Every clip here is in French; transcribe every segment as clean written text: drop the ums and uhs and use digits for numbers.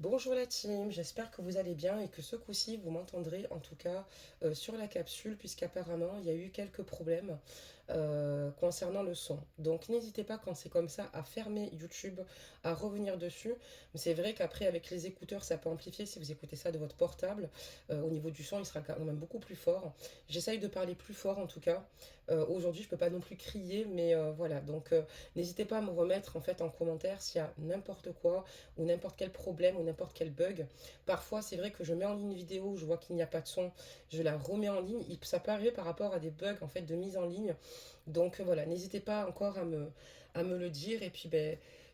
Bonjour la team, j'espère que vous allez bien et que ce coup-ci vous m'entendrez en tout cas sur la capsule puisqu'apparemment il y a eu quelques problèmes concernant le son. Donc n'hésitez pas quand c'est comme ça à fermer YouTube, à revenir dessus. Mais c'est vrai qu'après avec les écouteurs ça peut amplifier si vous écoutez ça de votre portable. Au niveau du son il sera quand même beaucoup plus fort. J'essaye de parler plus fort en tout cas. Aujourd'hui je peux pas non plus crier mais voilà. Donc n'hésitez pas à me remettre en fait en commentaire s'il y a n'importe quoi ou n'importe quel problème ou n'importe quel bug. Parfois, c'est vrai que je mets en ligne une vidéo, je vois qu'il n'y a pas de son, je la remets en ligne. Ça peut arriver par rapport à des bugs en fait de mise en ligne. Donc voilà, n'hésitez pas encore à me le dire. Et puis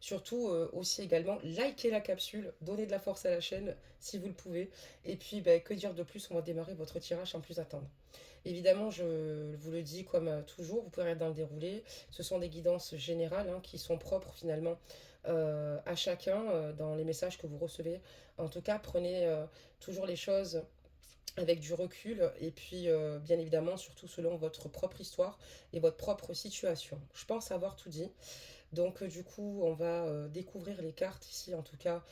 surtout aussi également, likez la capsule, donnez de la force à la chaîne si vous le pouvez. Et puis que dire de plus, on va démarrer votre tirage sans plus attendre. Évidemment, je vous le dis comme toujours, vous pouvez regarder dans le déroulé. Ce sont des guidances générales hein, qui sont propres finalement à chacun dans les messages que vous recevez. En tout cas, prenez toujours les choses avec du recul et puis bien évidemment surtout selon votre propre histoire et votre propre situation. Je pense avoir tout dit. Donc du coup on va découvrir les cartes ici en tout cas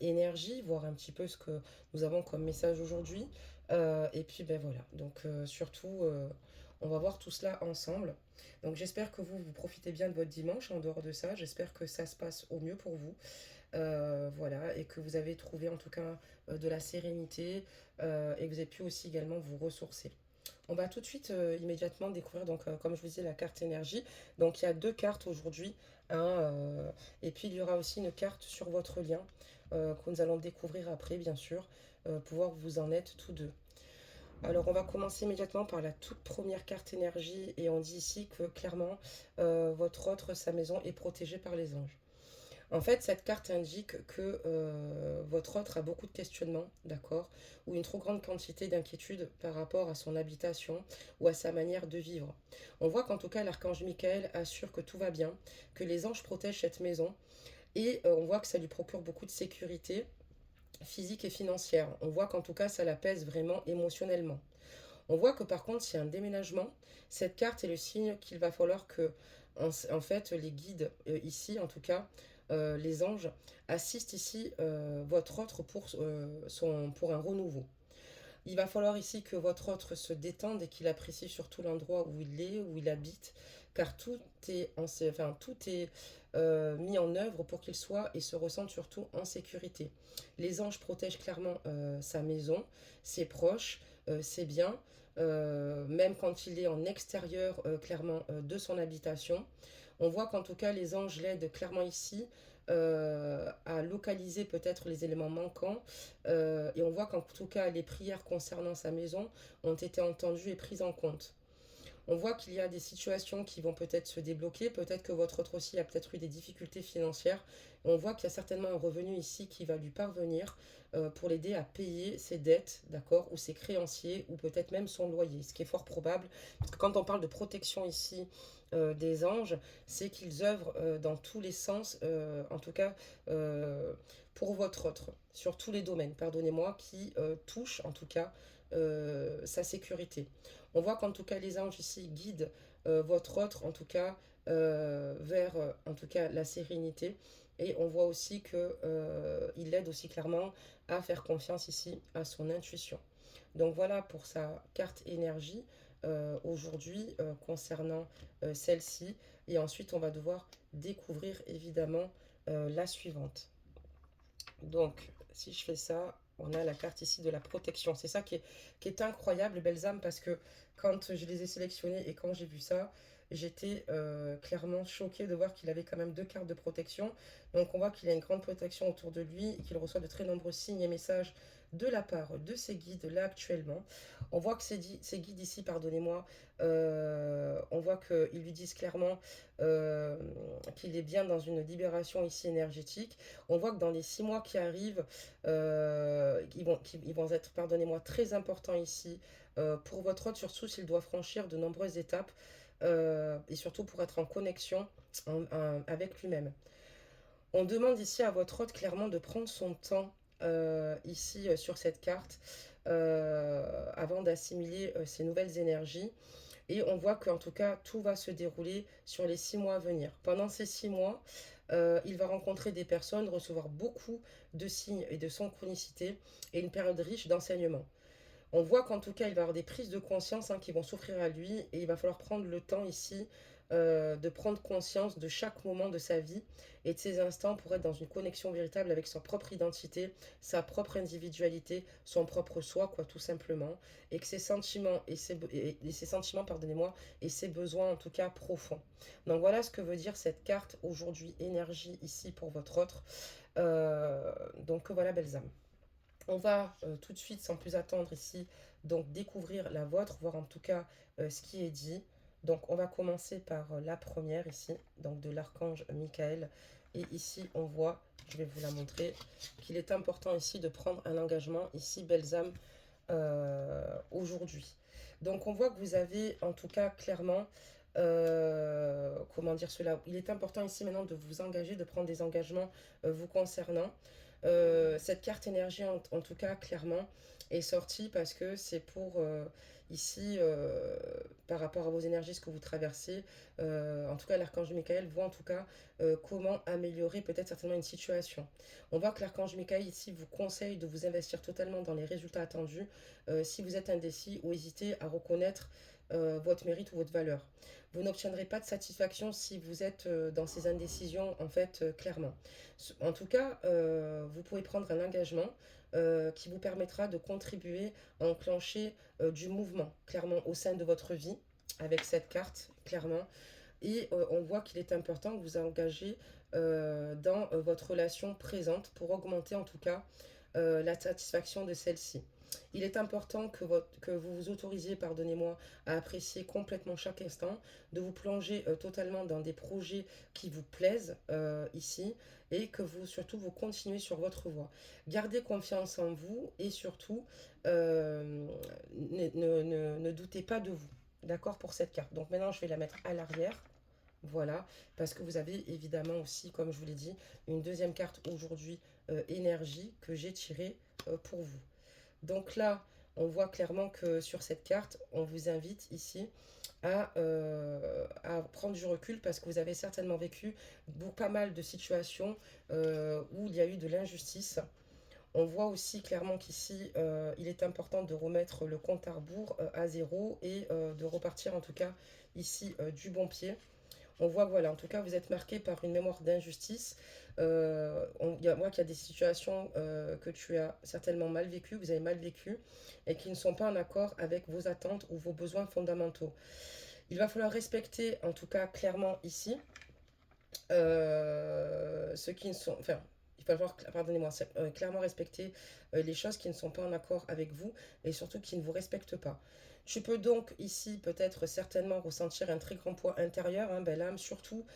énergie, voir un petit peu ce que nous avons comme message aujourd'hui. Et puis voilà, donc surtout on va voir tout cela ensemble. Donc j'espère que vous profitez bien de votre dimanche en dehors de ça, j'espère que ça se passe au mieux pour vous. Voilà, et que vous avez trouvé en tout cas de la sérénité et que vous avez pu aussi également vous ressourcer. On va tout de suite immédiatement découvrir, donc, comme je vous disais, la carte énergie. Donc il y a deux cartes aujourd'hui, hein, et puis il y aura aussi une carte sur votre lien que nous allons découvrir après, bien sûr, pour voir où vous en êtes tous deux. Alors on va commencer immédiatement par la toute première carte énergie, et on dit ici que clairement, votre autre, sa maison, est protégée par les anges. En fait, cette carte indique que votre autre a beaucoup de questionnements, d'accord, ou une trop grande quantité d'inquiétude par rapport à son habitation ou à sa manière de vivre. On voit qu'en tout cas, l'archange Michael assure que tout va bien, que les anges protègent cette maison, et on voit que ça lui procure beaucoup de sécurité physique et financière. On voit qu'en tout cas, ça l'apaise vraiment émotionnellement. On voit que par contre, s'il y a un déménagement, cette carte est le signe qu'il va falloir que, en fait, les guides, ici en tout cas, les anges, assistent ici votre autre pour un renouveau. Il va falloir ici que votre autre se détende et qu'il apprécie surtout l'endroit où il est, où il habite, car tout est mis en œuvre pour qu'il soit et se ressente surtout en sécurité. Les anges protègent clairement sa maison, ses proches, ses biens, même quand il est en extérieur clairement de son habitation. On voit qu'en tout cas les anges l'aident clairement ici à localiser peut-être les éléments manquants et on voit qu'en tout cas les prières concernant sa maison ont été entendues et prises en compte. On voit qu'il y a des situations qui vont peut-être se débloquer, peut-être que votre autre aussi a peut-être eu des difficultés financières. On voit qu'il y a certainement un revenu ici qui va lui parvenir pour l'aider à payer ses dettes, d'accord, ou ses créanciers, ou peut-être même son loyer, ce qui est fort probable. Parce que quand on parle de protection ici des anges, c'est qu'ils œuvrent dans tous les sens, en tout cas pour votre autre, sur tous les domaines, pardonnez-moi, qui touchent en tout cas sa sécurité. On voit qu'en tout cas les anges ici guident votre autre en tout cas vers en tout cas la sérénité, et on voit aussi que il l'aide aussi clairement à faire confiance ici à son intuition. Donc voilà pour sa carte énergie aujourd'hui concernant celle-ci, et ensuite on va devoir découvrir évidemment la suivante. Donc, si je fais ça, on a la carte ici de la protection. C'est ça qui est incroyable, Belzam, parce que quand je les ai sélectionnés et quand j'ai vu ça, j'étais clairement choquée de voir qu'il avait quand même deux cartes de protection. Donc, on voit qu'il a une grande protection autour de lui et qu'il reçoit de très nombreux signes et messages de la part de ses guides là actuellement. On voit que ces guides ici, pardonnez-moi, on voit qu'ils lui disent clairement euh, qu'il est bien dans une libération ici énergétique. On voit que dans les 6 mois qui arrivent, ils vont être, pardonnez-moi, très importants ici pour votre hôte, surtout s'il doit franchir de nombreuses étapes et surtout pour être en connexion avec lui-même. On demande ici à votre hôte clairement de prendre son temps ici sur cette carte avant d'assimiler ces nouvelles énergies. Et on voit qu'en tout cas, tout va se dérouler sur les 6 mois à venir. Pendant ces 6 mois, Il va rencontrer des personnes, recevoir beaucoup de signes et de synchronicité et une période riche d'enseignement. On voit qu'en tout cas, il va avoir des prises de conscience qui vont s'offrir à lui et il va falloir prendre le temps ici de prendre conscience de chaque moment de sa vie et de ses instants pour être dans une connexion véritable avec sa propre identité, sa propre individualité, son propre soi, quoi, tout simplement. Et que ses sentiments et ses sentiments, pardonnez-moi, et ses besoins en tout cas profonds. Donc voilà ce que veut dire cette carte aujourd'hui, énergie ici pour votre autre. Donc voilà, belles âmes. On va tout de suite, sans plus attendre ici, donc découvrir la vôtre, voir en tout cas ce qui est dit. Donc on va commencer par la première ici, donc de l'archange Michael. Et ici on voit, je vais vous la montrer, qu'il est important ici de prendre un engagement, ici belles âmes, aujourd'hui. Donc on voit que vous avez en tout cas clairement, comment dire cela, il est important ici maintenant de vous engager, de prendre des engagements vous concernant. Cette carte énergie, en tout cas, clairement, est sortie parce que c'est pour, ici, par rapport à vos énergies, ce que vous traversez, en tout cas, l'archange Michael voit en tout cas comment améliorer peut-être certainement une situation. On voit que l'archange Michael ici vous conseille de vous investir totalement dans les résultats attendus si vous êtes indécis ou hésitez à reconnaître votre mérite ou votre valeur. Vous n'obtiendrez pas de satisfaction si vous êtes dans ces indécisions, en fait, clairement. En tout cas, vous pouvez prendre un engagement qui vous permettra de contribuer à enclencher du mouvement, clairement, au sein de votre vie, avec cette carte, clairement. Et on voit qu'il est important que vous engagez dans votre relation présente pour augmenter, en tout cas, la satisfaction de celle-ci. Il est important que vous vous autorisiez, pardonnez-moi, à apprécier complètement chaque instant, de vous plonger totalement dans des projets qui vous plaisent ici et que vous, surtout, vous continuez sur votre voie. Gardez confiance en vous et surtout, ne doutez pas de vous. D'accord pour cette carte. Donc maintenant, je vais la mettre à l'arrière. Voilà, parce que vous avez évidemment aussi, comme je vous l'ai dit, une deuxième carte aujourd'hui, énergie, que j'ai tirée pour vous. Donc là, on voit clairement que sur cette carte, on vous invite ici à prendre du recul parce que vous avez certainement vécu pas mal de situations où il y a eu de l'injustice. On voit aussi clairement qu'ici, il est important de remettre le compte à rebours à zéro et de repartir en tout cas ici du bon pied. On voit que voilà, en tout cas, vous êtes marqué par une mémoire d'injustice. Moi, qu'il y a des situations que tu as certainement mal vécues, que vous avez mal vécues, et qui ne sont pas en accord avec vos attentes ou vos besoins fondamentaux. Il va falloir respecter, en tout cas, clairement ici, ceux qui ne sont... Enfin, il va falloir, pardonnez-moi, clairement respecter les choses qui ne sont pas en accord avec vous et surtout qui ne vous respectent pas. Tu peux donc ici peut-être certainement ressentir un très grand poids intérieur, belle âme, surtout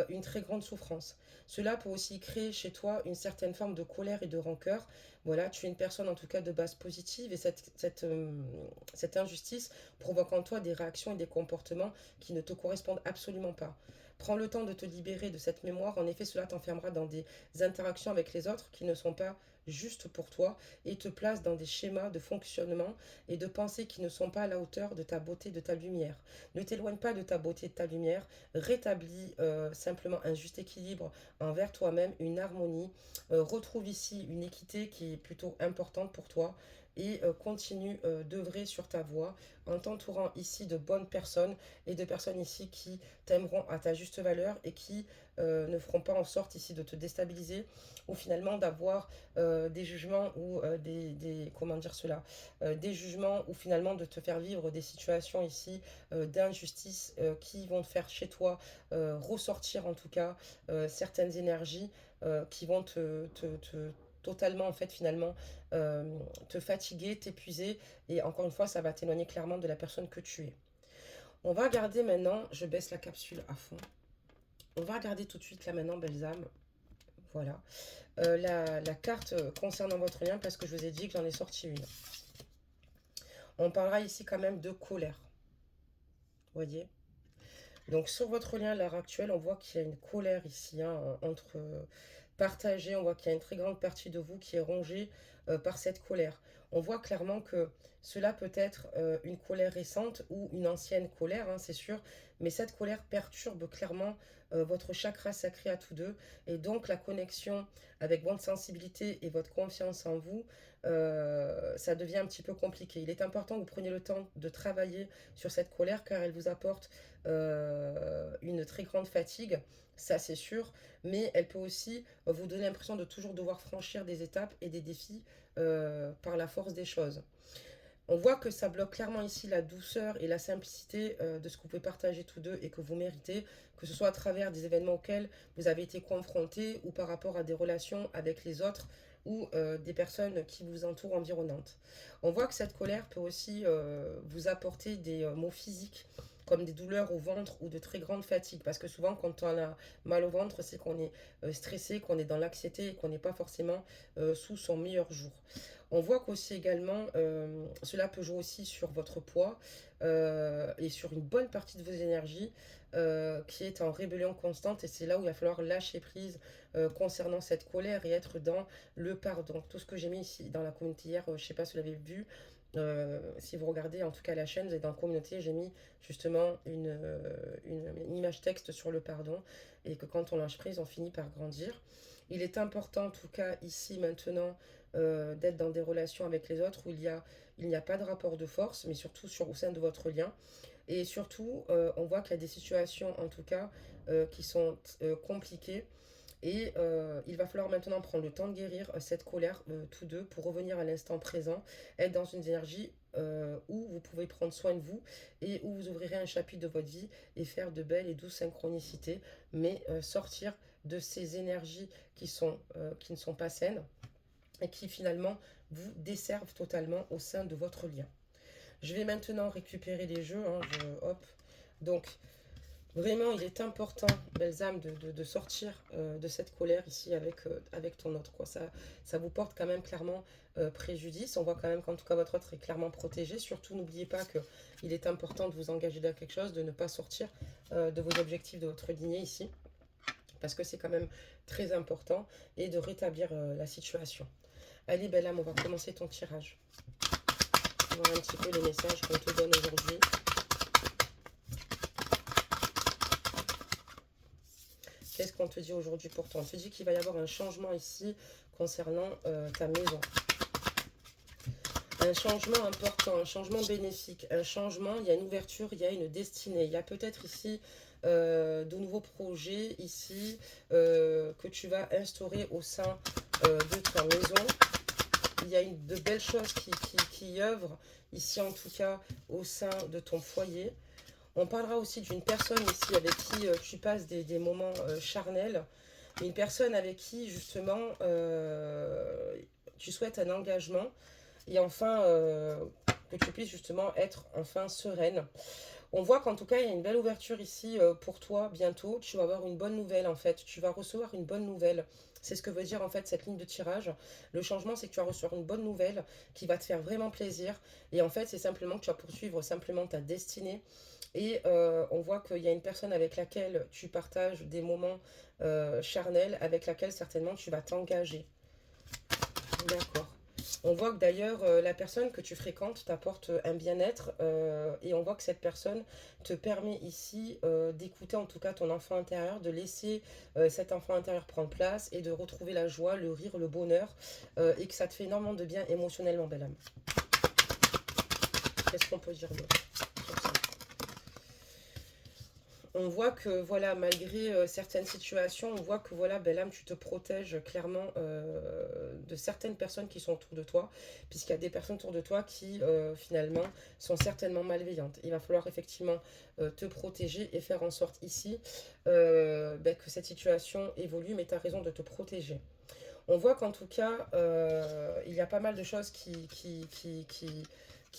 une très grande souffrance. Cela peut aussi créer chez toi une certaine forme de colère et de rancœur. Voilà, tu es une personne en tout cas de base positive et cette injustice provoque en toi des réactions et des comportements qui ne te correspondent absolument pas. Prends le temps de te libérer de cette mémoire. En effet, cela t'enfermera dans des interactions avec les autres qui ne sont pas justes pour toi et te place dans des schémas de fonctionnement et de pensée qui ne sont pas à la hauteur de ta beauté, de ta lumière. Ne t'éloigne pas de ta beauté, de ta lumière. Rétablis simplement un juste équilibre envers toi-même, une harmonie. Retrouve ici une équité qui est plutôt importante pour toi et continue d'œuvrer sur ta voie en t'entourant ici de bonnes personnes et de personnes ici qui t'aimeront à ta juste valeur et qui ne feront pas en sorte ici de te déstabiliser ou finalement d'avoir des jugements ou comment dire cela, des jugements ou finalement de te faire vivre des situations ici d'injustice qui vont te faire chez toi ressortir en tout cas certaines énergies qui vont totalement en fait finalement te fatiguer, t'épuiser et encore une fois ça va t'éloigner clairement de la personne que tu es. On va regarder maintenant, je baisse la capsule à fond. On va regarder tout de suite là maintenant, belles âmes. Voilà. La carte concernant votre lien parce que je vous ai dit que j'en ai sorti une. On parlera ici quand même de colère. Vous voyez? Donc sur votre lien à l'heure actuelle, on voit qu'il y a une colère ici entre partagée. On voit qu'il y a une très grande partie de vous qui est rongée par cette colère. on voit clairement que cela peut être une colère récente ou une ancienne colère, hein, c'est sûr, mais cette colère perturbe clairement votre chakra sacré à tous deux, et donc la connexion avec votre sensibilité et votre confiance en vous, ça devient un petit peu compliqué. Il est important que vous preniez le temps de travailler sur cette colère car elle vous apporte une très grande fatigue, ça c'est sûr, mais elle peut aussi vous donner l'impression de toujours devoir franchir des étapes et des défis par la force des choses. On voit que ça bloque clairement ici la douceur et la simplicité de ce que vous pouvez partager tous deux et que vous méritez, que ce soit à travers des événements auxquels vous avez été confrontés ou par rapport à des relations avec les autres ou des personnes qui vous entourent environnantes. On voit que cette colère peut aussi vous apporter des maux physiques comme des douleurs au ventre ou de très grande fatigue. Parce que souvent, quand on a mal au ventre, c'est qu'on est stressé, qu'on est dans l'anxiété et qu'on n'est pas forcément sous son meilleur jour. On voit qu'aussi également, cela peut jouer aussi sur votre poids et sur une bonne partie de vos énergies qui est en rébellion constante. Et c'est là où il va falloir lâcher prise concernant cette colère et être dans le pardon. Tout ce que j'ai mis ici dans la communauté hier, je ne sais pas si vous l'avez vu. Si vous regardez en tout cas la chaîne, vous êtes dans la communauté, j'ai mis justement une image texte sur le pardon et que quand on lâche prise, on finit par grandir. Il est important en tout cas ici maintenant d'être dans des relations avec les autres où il n'y a pas de rapport de force, mais surtout au sein de votre lien. Et surtout, on voit qu'il y a des situations en tout cas qui sont compliquées et il va falloir maintenant prendre le temps de guérir cette colère, tous deux, pour revenir à l'instant présent, être dans une énergie où vous pouvez prendre soin de vous et où vous ouvrirez un chapitre de votre vie et faire de belles et douces synchronicités, mais sortir de ces énergies qui ne sont pas saines et qui finalement vous desservent totalement au sein de votre lien. Je vais maintenant récupérer les jeux. Hein, hop. Donc, vraiment, il est important, belles âmes, de sortir de cette colère ici avec ton autre. Quoi. Ça vous porte quand même clairement préjudice. On voit quand même qu'en tout cas, votre autre est clairement protégé. Surtout, n'oubliez pas qu'il est important de vous engager dans quelque chose, de ne pas sortir de vos objectifs de votre lignée ici. Parce que c'est quand même très important. Et de rétablir la situation. Allez, belle âme, on va commencer ton tirage. On va voir un petit peu les messages qu'on te donne aujourd'hui. Qu'est-ce qu'on te dit aujourd'hui pour toi? On te dit qu'il va y avoir un changement ici concernant ta maison. Un changement important, un changement bénéfique, un changement, il y a une ouverture, il y a une destinée. Il y a peut-être ici de nouveaux projets ici que tu vas instaurer au sein de ta maison. Il y a de belles choses qui œuvrent ici en tout cas au sein de ton foyer. On parlera aussi d'une personne ici avec qui tu passes des moments charnels. Une personne avec qui justement tu souhaites un engagement et enfin que tu puisses justement être enfin sereine. On voit qu'en tout cas il y a une belle ouverture ici pour toi bientôt. Tu vas avoir une bonne nouvelle en fait. Tu vas recevoir une bonne nouvelle. C'est ce que veut dire en fait cette ligne de tirage. Le changement, c'est que tu vas recevoir une bonne nouvelle qui va te faire vraiment plaisir. Et en fait, c'est simplement que tu vas poursuivre simplement ta destinée. Et on voit qu'il y a une personne avec laquelle tu partages des moments charnels, avec laquelle certainement tu vas t'engager. D'accord. On voit que d'ailleurs, la personne que tu fréquentes t'apporte un bien-être et on voit que cette personne te permet ici d'écouter en tout cas ton enfant intérieur, de laisser cet enfant intérieur prendre place et de retrouver la joie, le rire, le bonheur et que ça te fait énormément de bien émotionnellement, belle âme. Qu'est-ce qu'on peut dire d'autre sur ça? On voit que voilà, malgré certaines situations, on voit que voilà, belle âme, tu te protèges clairement de certaines personnes qui sont autour de toi, puisqu'il y a des personnes autour de toi qui finalement sont certainement malveillantes. Il va falloir effectivement te protéger et faire en sorte ici que cette situation évolue, mais tu as raison de te protéger. On voit qu'en tout cas, il y a pas mal de choses qui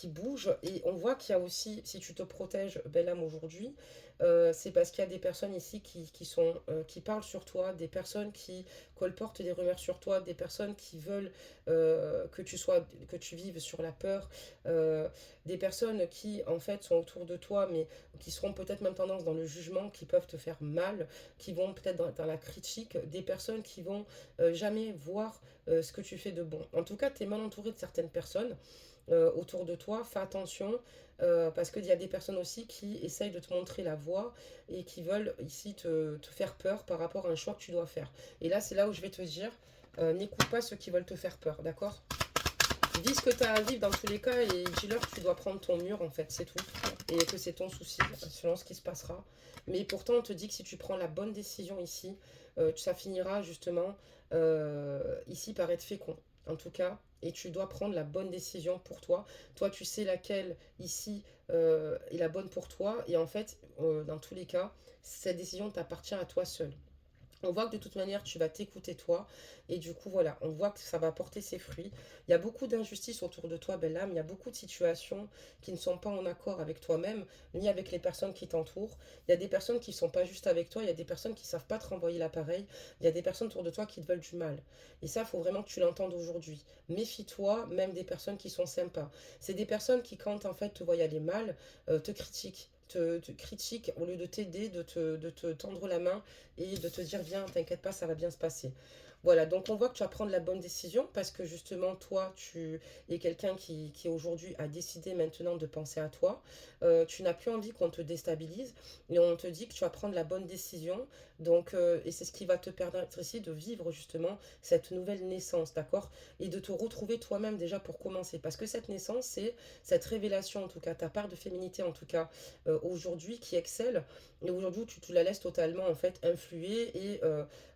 bougent et on voit qu'il y a aussi, si tu te protèges, belle âme, aujourd'hui, c'est parce qu'il y a des personnes ici qui parlent sur toi, des personnes qui colportent des rumeurs sur toi, des personnes qui veulent que tu vives sur la peur, euh, des personnes qui en fait sont autour de toi, mais qui seront peut-être même tendance dans le jugement, qui peuvent te faire mal, qui vont peut-être dans la critique, des personnes qui vont jamais voir ce que tu fais de bon. En tout cas, tu es mal entouré de certaines personnes autour de toi, fais attention parce qu'il y a des personnes aussi qui essayent de te montrer la voie et qui veulent ici te faire peur par rapport à un choix que tu dois faire. Et là, c'est là où je vais te dire, n'écoute pas ceux qui veulent te faire peur, d'accord? Vis ce que tu as à vivre dans tous les cas et dis-leur que tu dois prendre ton mur en fait, c'est tout. Et que c'est ton souci selon ce qui se passera. Mais pourtant, on te dit que si tu prends la bonne décision ici, ça finira justement ici par être fécond. En tout cas, et tu dois prendre la bonne décision pour toi. Toi, tu sais laquelle ici est la bonne pour toi. Et en fait, dans tous les cas, cette décision t'appartient à toi seul. On voit que de toute manière, tu vas t'écouter toi. Et du coup, voilà, on voit que ça va porter ses fruits. Il y a beaucoup d'injustices autour de toi, belle âme. Il y a beaucoup de situations qui ne sont pas en accord avec toi-même, ni avec les personnes qui t'entourent. Il y a des personnes qui ne sont pas juste avec toi. Il y a des personnes qui ne savent pas te renvoyer l'appareil. Il y a des personnes autour de toi qui te veulent du mal. Et ça, il faut vraiment que tu l'entendes aujourd'hui. Méfie-toi, même des personnes qui sont sympas. C'est des personnes qui, quand en fait te voient aller mal, te critiquent. Te critique au lieu de t'aider, de te tendre la main et de te dire viens, t'inquiète pas, ça va bien se passer. Voilà, donc on voit que tu vas prendre la bonne décision parce que justement, toi, tu es quelqu'un qui aujourd'hui a décidé maintenant de penser à toi. Tu n'as plus envie qu'on te déstabilise et on te dit que tu vas prendre la bonne décision. Donc, et c'est ce qui va te permettre ici de vivre justement cette nouvelle naissance, d'accord? Et de te retrouver toi-même déjà pour commencer. Parce que cette naissance, c'est cette révélation en tout cas, ta part de féminité en tout cas, aujourd'hui qui excelle. Et aujourd'hui, tu la laisses totalement en fait influer et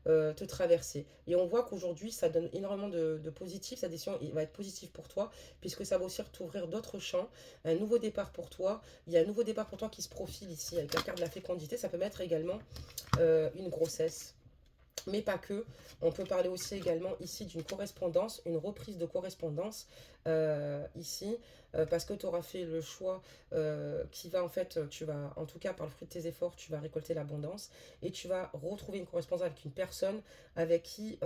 te traverser. Et on voit qu'aujourd'hui, ça donne énormément de positif. Sa décision va être positive pour toi, puisque ça va aussi t'ouvrir d'autres champs, un nouveau départ pour toi. Il y a un nouveau départ pour toi qui se profile ici avec la carte de la fécondité. Ça peut mettre également une grossesse. Mais pas que. On peut parler aussi également ici d'une correspondance, une reprise de correspondance ici, parce que tu auras fait le choix qui va en fait, tu vas, en tout cas par le fruit de tes efforts, tu vas récolter l'abondance et tu vas retrouver une correspondance avec une personne avec qui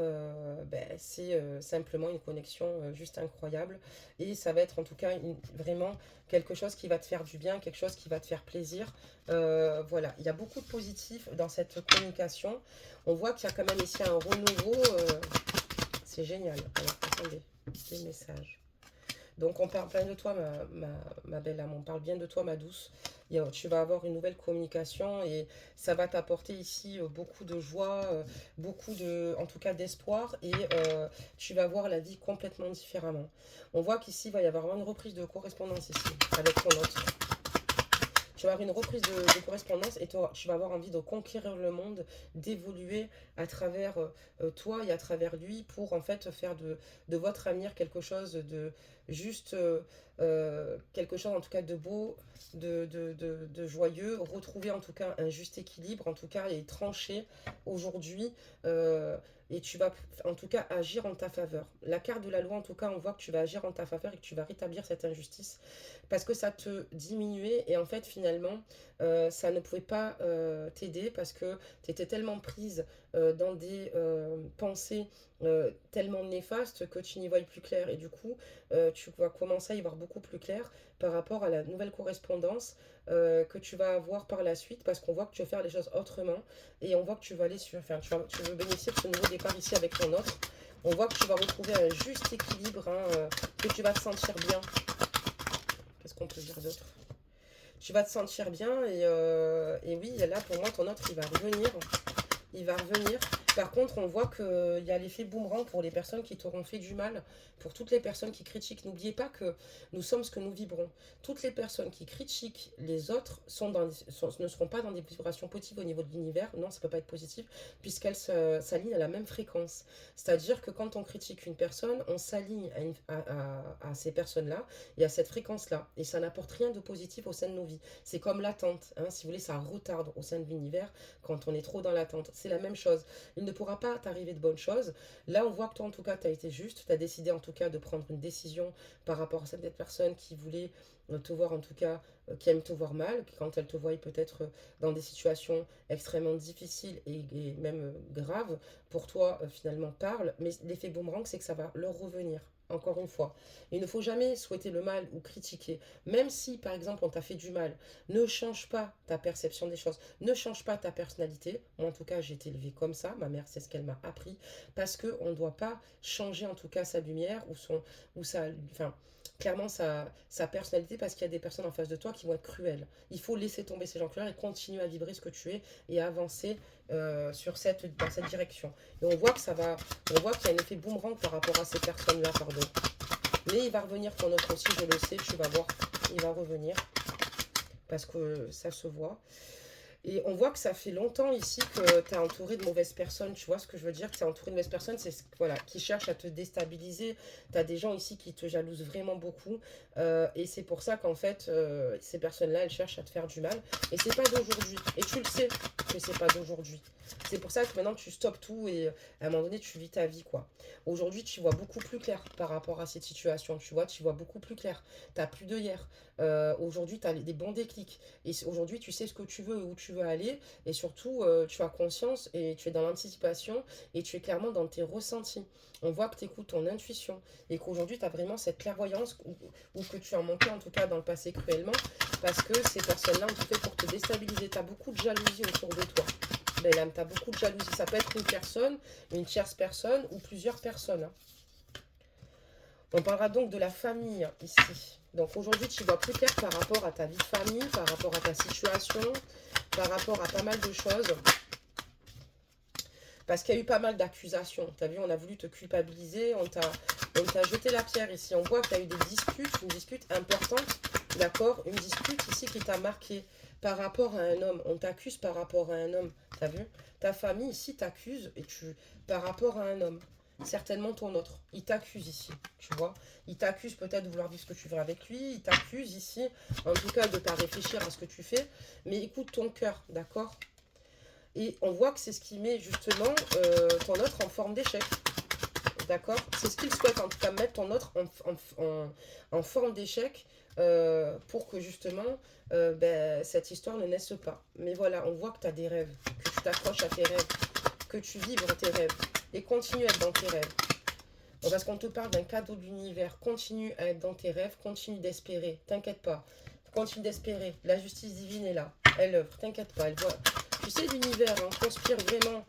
c'est simplement une connexion juste incroyable et ça va être en tout cas vraiment quelque chose qui va te faire du bien, quelque chose qui va te faire plaisir. Voilà, il y a beaucoup de positifs dans cette communication. On voit qu'il y a quand même ici un renouveau. C'est génial. Alors, attendez, des messages. Donc, on parle bien de toi, ma belle âme. On parle bien de toi, ma douce. Tu vas avoir une nouvelle communication et ça va t'apporter ici beaucoup de joie, beaucoup de, en tout cas d'espoir et tu vas voir la vie complètement différemment. On voit qu'ici, il va y avoir vraiment une reprise de correspondance ici avec ton autre. Tu vas avoir une reprise de correspondance et tu vas avoir envie de conquérir le monde, d'évoluer à travers toi et à travers lui pour en fait faire de votre avenir quelque chose de juste, quelque chose en tout cas de beau, de joyeux, retrouver en tout cas un juste équilibre, en tout cas et trancher aujourd'hui. Et tu vas en tout cas agir en ta faveur. La carte de la loi, en tout cas, on voit que tu vas agir en ta faveur et que tu vas rétablir cette injustice parce que ça te diminuait et en fait finalement ça ne pouvait pas t'aider parce que tu étais tellement prise dans des pensées tellement néfastes que tu n'y voyais plus clair et du coup tu vas commencer à y voir beaucoup plus clair par rapport à la nouvelle correspondance que tu vas avoir par la suite parce qu'on voit que tu veux faire les choses autrement et on voit que tu vas aller sur, enfin tu veux bénéficier de ce nouveau départ ici avec ton autre. On voit que tu vas retrouver un juste équilibre, hein, que tu vas te sentir bien. Qu'est-ce qu'on peut dire d'autre? Tu vas te sentir bien et oui, là pour moi, ton autre, il va revenir. Il va revenir. Par contre, on voit qu'il y a l'effet boomerang pour les personnes qui t'auront fait du mal, pour toutes les personnes qui critiquent. N'oubliez pas que nous sommes ce que nous vibrons. Toutes les personnes qui critiquent les autres ne seront pas dans des vibrations positives au niveau de l'univers. Non, ça ne peut pas être positif, puisqu'elles s'alignent à la même fréquence. C'est-à-dire que quand on critique une personne, on s'aligne à ces personnes-là et à cette fréquence-là. Et ça n'apporte rien de positif au sein de nos vies. C'est comme l'attente. Hein, si vous voulez, ça retarde au sein de l'univers quand on est trop dans l'attente. C'est la même chose. Il ne pourra pas t'arriver de bonnes choses. Là, on voit que toi, en tout cas, tu as été juste. Tu as décidé, en tout cas, de prendre une décision par rapport à cette personne qui voulait te voir, en tout cas, qui aime te voir mal, qui quand elle te voit peut-être dans des situations extrêmement difficiles et même graves, pour toi finalement parle, mais l'effet boomerang, c'est que ça va leur revenir. Encore une fois, il ne faut jamais souhaiter le mal ou critiquer. Même si, par exemple, on t'a fait du mal, ne change pas ta perception des choses, ne change pas ta personnalité. Moi, en tout cas, j'ai été élevée comme ça. Ma mère, c'est ce qu'elle m'a appris. Parce qu'on ne doit pas changer, en tout cas, sa lumière ou enfin, clairement sa personnalité parce qu'il y a des personnes en face de toi qui vont être cruelles. Il faut laisser tomber ces gens cruels et continuer à vibrer ce que tu es et avancer dans cette direction. Et on voit qu'il y a un effet boomerang par rapport à ces personnes-là, pardon. Mais il va revenir ton autre aussi, je le sais, tu vas voir, il va revenir parce que ça se voit. Et on voit que ça fait longtemps ici que tu es entouré de mauvaises personnes. Tu vois ce que je veux dire? Tu es entouré de mauvaises personnes, c'est voilà, qui cherchent à te déstabiliser. Tu as des gens ici qui te jalousent vraiment beaucoup. Et c'est pour ça qu'en fait, ces personnes-là, elles cherchent à te faire du mal. Et c'est pas d'aujourd'hui. Et tu le sais que c'est pas d'aujourd'hui. C'est pour ça que maintenant tu stoppes tout et à un moment donné, tu vis ta vie, quoi. Aujourd'hui, tu vois beaucoup plus clair par rapport à cette situation. Tu vois, tu vois beaucoup plus clair. Tu n'as plus de hier. Aujourd'hui, tu as des bons déclics. Et aujourd'hui, tu sais ce que tu veux et où tu veux aller. Et surtout, tu as conscience et tu es dans l'anticipation et tu es clairement dans tes ressentis. On voit que tu écoutes ton intuition et qu'aujourd'hui, tu as vraiment cette clairvoyance ou que tu en manquais en tout cas dans le passé cruellement parce que ces personnes-là ont tout fait pour te déstabiliser. Tu as beaucoup de jalousie autour de toi. Belle âme, tu as beaucoup de jalousie. Ça peut être une personne, une tierce personne ou plusieurs personnes, hein. On parlera donc de la famille ici. Donc aujourd'hui, tu vois plus clair par rapport à ta vie de famille, par rapport à ta situation, par rapport à pas mal de choses. Parce qu'il y a eu pas mal d'accusations. Tu as vu, on a voulu te culpabiliser, on t'a jeté la pierre ici. On voit que tu as eu des disputes, une dispute importante, d'accord? Une dispute ici qui t'a marqué par rapport à un homme. On t'accuse par rapport à un homme. Tu as vu? Ta famille ici t'accuse par rapport à un homme. Certainement ton autre. Il t'accuse ici, tu vois. Il t'accuse peut-être de vouloir vivre ce que tu veux avec lui. Il t'accuse ici, en tout cas, de ne pas réfléchir à ce que tu fais. Mais écoute ton cœur, d'accord? Et on voit que c'est ce qui met justement ton autre en forme d'échec. D'accord? C'est ce qu'il souhaite, en tout cas, mettre ton autre en forme d'échec pour que justement cette histoire ne naisse pas. Mais voilà, on voit que tu as des rêves, que tu t'accroches à tes rêves, que tu vibres tes rêves et continue à être dans tes rêves. Bon, parce qu'on te parle d'un cadeau de l'univers, continue à être dans tes rêves, continue d'espérer, t'inquiète pas. Continue d'espérer, la justice divine est là, elle œuvre, t'inquiète pas, elle voit. Tu sais, l'univers conspire vraiment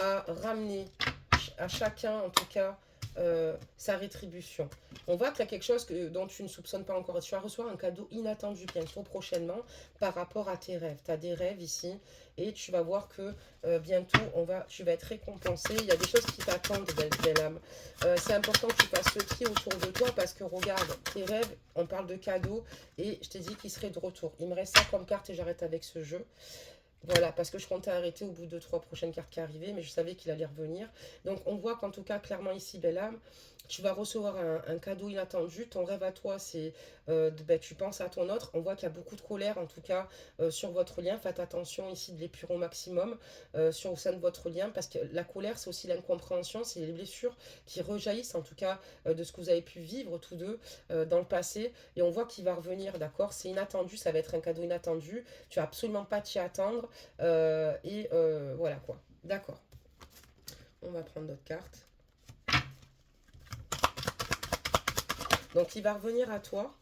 à ramener à chacun, en tout cas, sa rétribution. On voit qu'il y a quelque chose dont tu ne soupçonnes pas encore. Tu vas recevoir un cadeau inattendu bientôt prochainement par rapport à tes rêves. Tu as des rêves ici et tu vas voir que bientôt tu vas être récompensé. Il y a des choses qui t'attendent, belle âme. C'est important que tu fasses le tri autour de toi parce que regarde, tes rêves, on parle de cadeaux et je t'ai dit qu'ils seraient de retour. Il me reste ça comme carte et j'arrête avec ce jeu. Voilà, parce que je comptais arrêter au bout de 3 prochaines cartes qui arrivaient, mais je savais qu'il allait revenir. Donc on voit qu'en tout cas, clairement ici, belle âme, tu vas recevoir un cadeau inattendu. Ton rêve à toi, c'est tu penses à ton autre. On voit qu'il y a beaucoup de colère, en tout cas, sur votre lien. Faites attention ici de l'épurer au maximum au sein de votre lien, parce que la colère, c'est aussi l'incompréhension, c'est les blessures qui rejaillissent, en tout cas, de ce que vous avez pu vivre tous deux dans le passé. Et on voit qu'il va revenir, d'accord? C'est inattendu, ça va être un cadeau inattendu. Tu vas absolument pas t'y attendre. Voilà quoi. D'accord. On va prendre notre carte. Donc il va revenir à toi.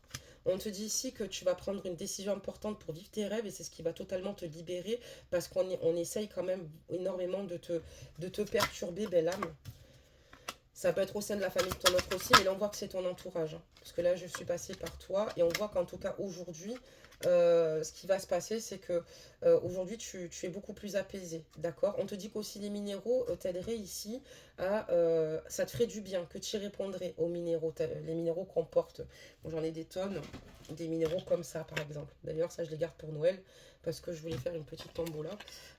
On te dit ici que tu vas prendre une décision importante pour vivre tes rêves et c'est ce qui va totalement te libérer parce qu'on essaye quand même énormément de te perturber, belle âme. Ça peut être au sein de la famille de ton autre aussi, mais là on voit que c'est ton entourage, hein. Parce que là je suis passée par toi et on voit qu'en tout cas aujourd'hui, ce qui va se passer, c'est que aujourd'hui tu es beaucoup plus apaisé, d'accord? On te dit qu'aussi les minéraux t'aideraient ici ça te ferait du bien, que tu y répondrais aux minéraux. Les minéraux qu'on porte. Bon, j'en ai des tonnes, des minéraux comme ça par exemple. D'ailleurs, ça je les garde pour Noël parce que je voulais faire une petite tombola.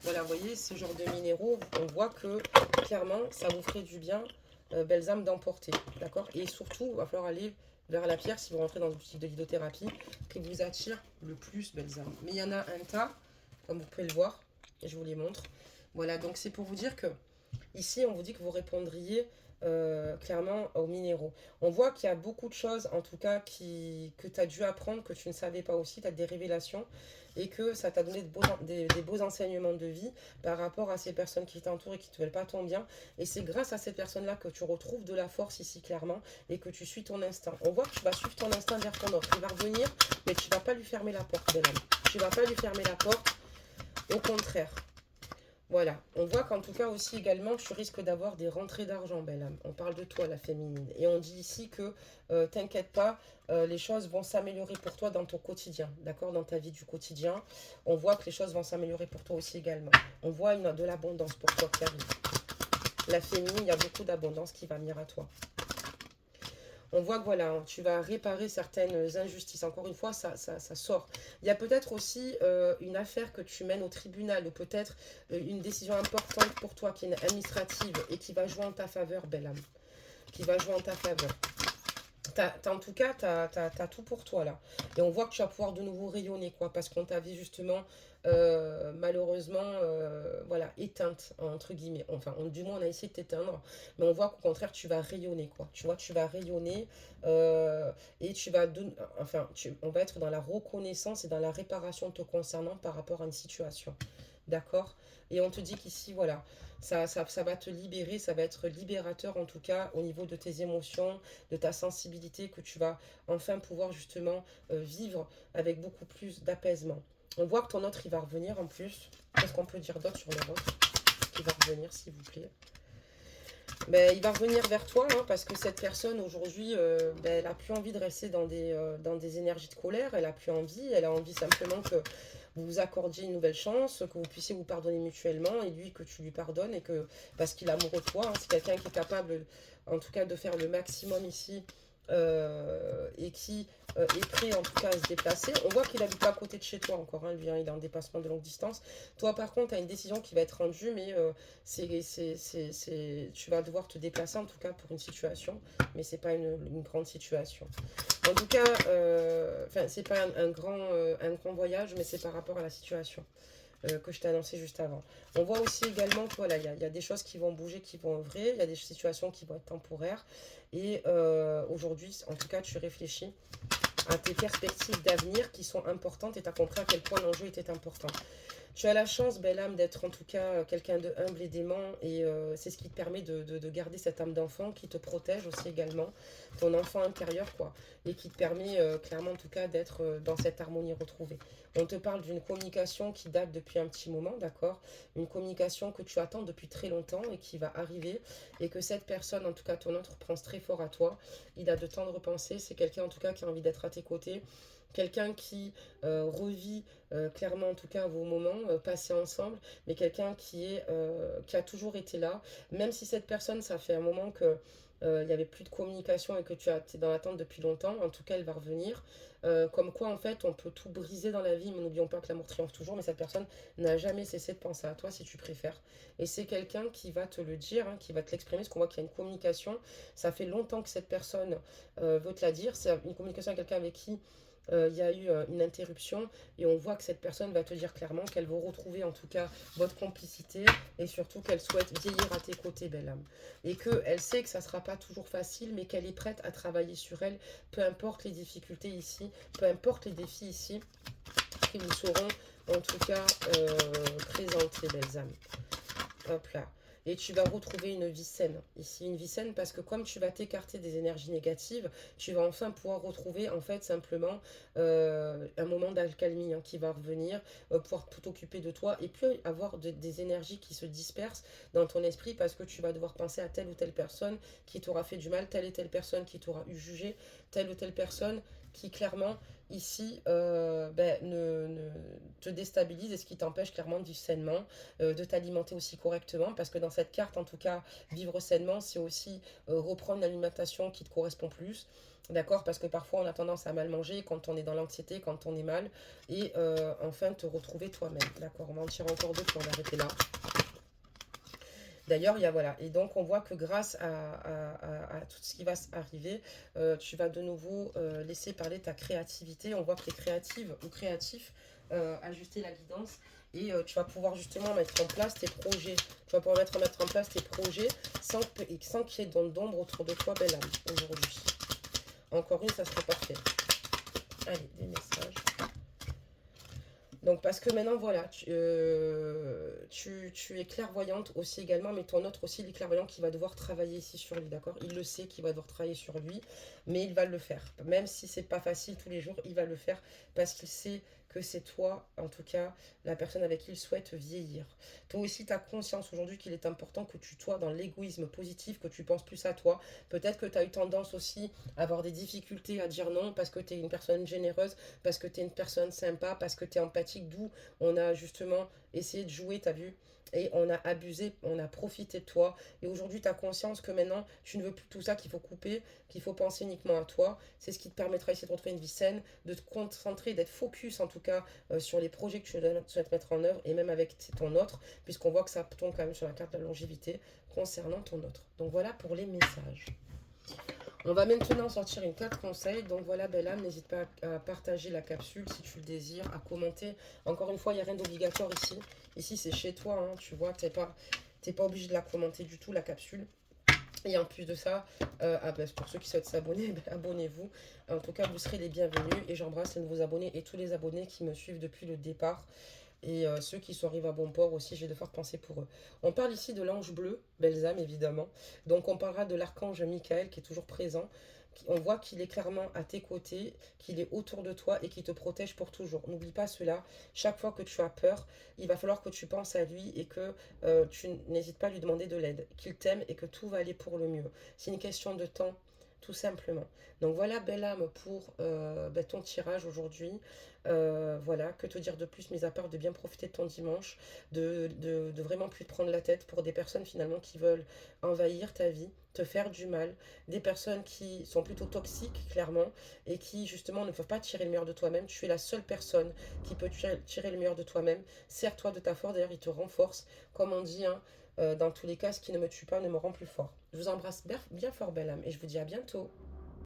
Voilà, vous voyez, ce genre de minéraux, on voit que clairement ça vous ferait du bien. Belles âmes d'emporter, d'accord? Et surtout, il va falloir aller vers la pierre si vous rentrez dans une boutique de lithothérapie qui vous attire le plus, belles âmes. Mais il y en a un tas, comme vous pouvez le voir, et je vous les montre. Voilà, donc c'est pour vous dire que ici, on vous dit que vous répondriez clairement aux minéraux. On voit qu'il y a beaucoup de choses, en tout cas, que tu as dû apprendre, que tu ne savais pas aussi, tu as des révélations, et que ça t'a donné des beaux enseignements de vie par rapport à ces personnes qui t'entourent et qui ne te veulent pas ton bien. Et c'est grâce à ces personnes-là que tu retrouves de la force ici, clairement, et que tu suis ton instinct. On voit que tu vas suivre ton instinct vers ton autre. Il va revenir, mais tu ne vas pas lui fermer la porte, belle âme. Tu ne vas pas lui fermer la porte, au contraire. Voilà, on voit qu'en tout cas aussi également, tu risques d'avoir des rentrées d'argent, belle âme. On parle de toi, la féminine. Et on dit ici que, t'inquiète pas, les choses vont s'améliorer pour toi dans ton quotidien, d'accord? Dans ta vie du quotidien, on voit que les choses vont s'améliorer pour toi aussi également. On voit de l'abondance pour toi qui arrive. La féminine, il y a beaucoup d'abondance qui va venir à toi. On voit que voilà, hein, tu vas réparer certaines injustices. Encore une fois, ça sort. Il y a peut-être aussi une affaire que tu mènes au tribunal ou peut-être une décision importante pour toi qui est administrative et qui va jouer en ta faveur, belle âme. Qui va jouer en ta faveur. En tout cas, tu as tout pour toi là. Et on voit que tu vas pouvoir de nouveau rayonner, quoi, parce qu'on t'a vu justement, malheureusement, voilà, éteinte, entre guillemets. Enfin, du moins, on a essayé de t'éteindre, mais on voit qu'au contraire, tu vas rayonner, quoi. Tu vois, tu vas rayonner et tu vas, enfin, on va être dans la reconnaissance et dans la réparation te concernant par rapport à une situation. D'accord? Et on te dit qu'ici, voilà, ça va te libérer, ça va être libérateur en tout cas au niveau de tes émotions, de ta sensibilité, que tu vas enfin pouvoir justement vivre avec beaucoup plus d'apaisement. On voit que ton autre, il va revenir en plus. Qu'est-ce qu'on peut dire d'autre sur le autre qui va revenir, s'il vous plaît? Ben, il va revenir vers toi, hein, parce que cette personne aujourd'hui, ben, elle a plus envie de rester dans des énergies de colère, elle a plus envie, elle a envie simplement que vous vous accordiez une nouvelle chance, que vous puissiez vous pardonner mutuellement, et lui que tu lui pardonnes, et que parce qu'il est amoureux de toi, hein, c'est quelqu'un qui est capable, en tout cas, de faire le maximum ici, et qui est prêt en tout cas à se déplacer. On voit qu'il habite pas à côté de chez toi encore, hein, lui, hein, il est en déplacement de longue distance. Toi, par contre, tu as une décision qui va être rendue, mais tu vas devoir te déplacer en tout cas pour une situation, mais c'est pas une grande situation. En tout cas, c'est pas un grand voyage, mais c'est par rapport à la situation que je t'ai annoncé juste avant. On voit aussi également que voilà, il y a des choses qui vont bouger, qui vont œuvrer, il y a des situations qui vont être temporaires. Et aujourd'hui, en tout cas, tu réfléchis à tes perspectives d'avenir qui sont importantes et tu as compris à quel point l'enjeu était important. Tu as la chance, belle âme, d'être en tout cas quelqu'un de humble et d'aimant, et c'est ce qui te permet de garder cette âme d'enfant qui te protège aussi également, ton enfant intérieur, quoi, et qui te permet clairement en tout cas d'être dans cette harmonie retrouvée. On te parle d'une communication qui date depuis un petit moment, d'accord? Une communication que tu attends depuis très longtemps et qui va arriver, et que cette personne, en tout cas ton autre, pense très fort à toi. Il a de tendres pensées, c'est quelqu'un en tout cas qui a envie d'être à tes côtés, quelqu'un qui revit clairement en tout cas vos moments passés ensemble, mais quelqu'un qui a toujours été là, même si cette personne, ça fait un moment que il n'y avait plus de communication et que tu es dans l'attente depuis longtemps, en tout cas elle va revenir. Comme quoi en fait on peut tout briser dans la vie, mais n'oublions pas que l'amour triomphe toujours, mais cette personne n'a jamais cessé de penser à toi si tu préfères. Et c'est quelqu'un qui va te le dire, hein, qui va te l'exprimer, parce qu'on voit qu'il y a une communication. Ça fait longtemps que cette personne veut te la dire, c'est une communication avec quelqu'un avec qui il y a eu une interruption, et on voit que cette personne va te dire clairement qu'elle veut retrouver en tout cas votre complicité, et surtout qu'elle souhaite vieillir à tes côtés, belle âme. Et qu'elle sait que ça ne sera pas toujours facile, mais qu'elle est prête à travailler sur elle, peu importe les difficultés ici, peu importe les défis ici, qui vous seront en tout cas présentés, belles âmes. Hop là. Et tu vas retrouver une vie saine. Ici, une vie saine parce que comme tu vas t'écarter des énergies négatives, tu vas enfin pouvoir retrouver en fait simplement un moment d'accalmie, hein, qui va revenir, pouvoir tout occuper de toi et puis avoir des énergies qui se dispersent dans ton esprit parce que tu vas devoir penser à telle ou telle personne qui t'aura fait du mal, telle et telle personne qui t'aura eu jugé, telle ou telle personne qui clairement ici te déstabilise, et ce qui t'empêche clairement de vivre sainement, de t'alimenter aussi correctement, parce que dans cette carte en tout cas, vivre sainement, c'est aussi reprendre une alimentation qui te correspond plus. D'accord? Parce que parfois on a tendance à mal manger quand on est dans l'anxiété, quand on est mal, et enfin te retrouver toi-même. D'accord? On va en tirer encore deux, puis on va arrêter là. D'ailleurs, il y a voilà. Et donc, on voit que grâce à tout ce qui va arriver, tu vas de nouveau laisser parler ta créativité. On voit que tu es créative ou créatif, ajuster la guidance. Et tu vas pouvoir justement mettre en place tes projets. Tu vas pouvoir mettre en place tes projets sans qu'il y ait d'ombre autour de toi, belle âme, aujourd'hui. Encore une, ça serait parfait. Allez, des messages. Donc, parce que maintenant, voilà, tu es clairvoyante aussi également, mais ton autre aussi, il est clairvoyant qui va devoir travailler ici sur lui, d'accord? Il le sait qu'il va devoir travailler sur lui, mais il va le faire. Même si c'est pas facile tous les jours, il va le faire parce qu'il sait que c'est toi, en tout cas, la personne avec qui il souhaite vieillir. Toi aussi, tu as conscience aujourd'hui qu'il est important que tu sois dans l'égoïsme positif, que tu penses plus à toi. Peut-être que tu as eu tendance aussi à avoir des difficultés à dire non parce que tu es une personne généreuse, parce que tu es une personne sympa, parce que tu es empathique, d'où on a justement essayé de jouer, t'as vu, et on a abusé, on a profité de toi. Et aujourd'hui, tu as conscience que maintenant, tu ne veux plus tout ça, qu'il faut couper, qu'il faut penser uniquement à toi. C'est ce qui te permettra ici de retrouver une vie saine, de te concentrer, d'être focus en tout cas sur les projets que tu souhaites mettre en œuvre, et même avec ton autre, puisqu'on voit que ça tombe quand même sur la carte de la longévité concernant ton autre. Donc voilà pour les messages. On va maintenant sortir une carte conseil. Donc voilà, belle âme, n'hésite pas à partager la capsule si tu le désires, à commenter. Encore une fois, il n'y a rien d'obligatoire ici. Ici, c'est chez toi, hein, tu vois, t'es pas obligé de la commenter du tout, la capsule. Et en plus de ça, pour ceux qui souhaitent s'abonner, abonnez-vous. En tout cas, vous serez les bienvenus. Et j'embrasse les nouveaux abonnés et tous les abonnés qui me suivent depuis le départ. Et ceux qui sont arrivés à bon port aussi, j'ai de fortes pensées pour eux. On parle ici de l'ange bleu, Belzame évidemment. Donc on parlera de l'archange Michael qui est toujours présent. On voit qu'il est clairement à tes côtés, qu'il est autour de toi et qu'il te protège pour toujours. N'oublie pas cela. Chaque fois que tu as peur, il va falloir que tu penses à lui et que tu n'hésites pas à lui demander de l'aide. Qu'il t'aime et que tout va aller pour le mieux. C'est une question de temps, tout simplement. Donc voilà, belle âme, pour ton tirage aujourd'hui. Voilà, que te dire de plus, mis à part de bien profiter de ton dimanche, de vraiment plus te prendre la tête pour des personnes finalement qui veulent envahir ta vie, te faire du mal, des personnes qui sont plutôt toxiques, clairement, et qui justement ne peuvent pas tirer le meilleur de toi-même. Tu es la seule personne qui peut tirer le meilleur de toi-même. Sers-toi de ta force, d'ailleurs, il te renforce. Comme on dit, hein, dans tous les cas, ce qui ne me tue pas ne me rend plus fort. Je vous embrasse bien, bien fort, belle âme, et je vous dis à bientôt.